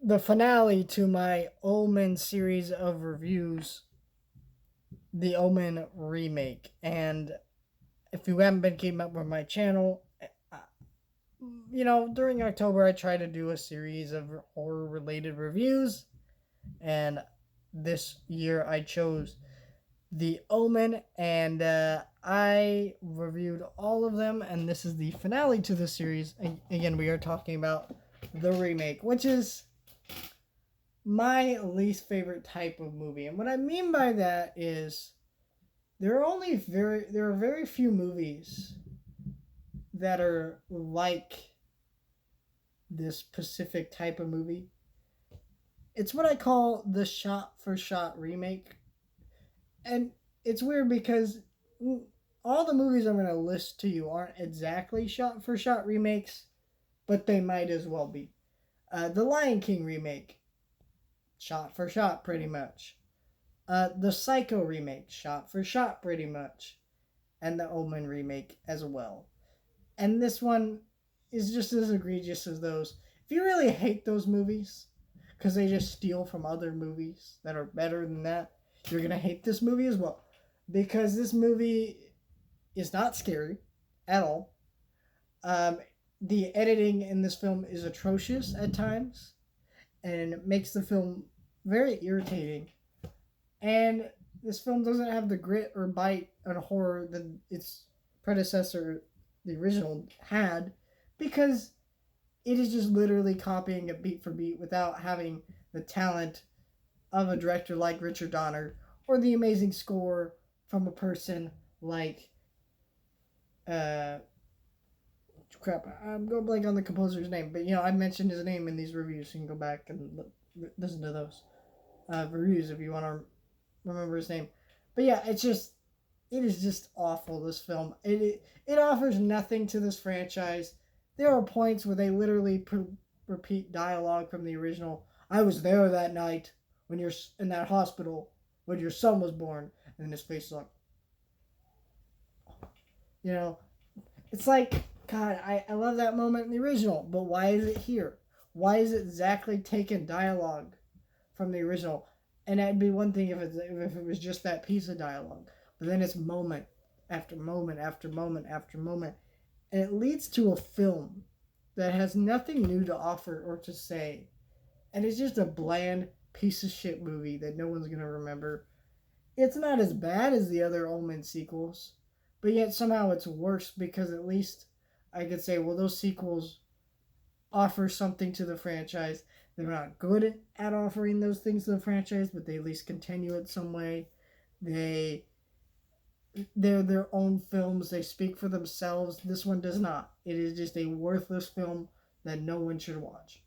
the finale to my Omen series of reviews, the Omen remake. And if you haven't been keeping up with my channel, during October I try to do a series of horror related reviews, and this year I chose the Omen, and I reviewed all of them, and this is the finale to the series. Again, we are talking about the remake, which is my least favorite type of movie. And what I mean by that is there are very few movies that are like this specific type of movie. It's what I call the shot for shot remake. And it's weird because all the movies I'm going to list to you aren't exactly shot for shot remakes, but they might as well be. The Lion King remake, shot for shot, pretty much. The Psycho remake, shot for shot, pretty much. And the Omen remake as well. And this one is just as egregious as those. If you really hate those movies, because they just steal from other movies that are better than that, you're going to hate this movie as well. Because this movie is not scary at all. Um, the editing in this film is atrocious at times, and it makes the film very irritating. And this film doesn't have the grit or bite and horror that its predecessor, the original, had, because it is just literally copying it beat for beat without having the talent of a director like Richard Donner or the amazing score from a person like uh crap. I'm going blank on the composer's name, but I mentioned his name in these reviews. So you can go back and listen to those reviews if you want to remember his name. But yeah, it is just awful. This film it offers nothing to this franchise. There are points where they literally repeat dialogue from the original. I was there that night when you're in that hospital when your son was born, and then his face is like, you know, it's like, God, I love that moment in the original, but why is it here? Why is it exactly taken dialogue from the original? And that'd be one thing if it was just that piece of dialogue. But then it's moment after moment after moment after moment. And it leads to a film that has nothing new to offer or to say. And it's just a bland piece of shit movie that no one's going to remember. It's not as bad as the other Omen sequels, but yet somehow it's worse because at least I could say, well, those sequels offer something to the franchise. They're not good at offering those things to the franchise, but they at least continue it some way. They they're their own films. They speak for themselves. This one does not. It is just a worthless film that no one should watch.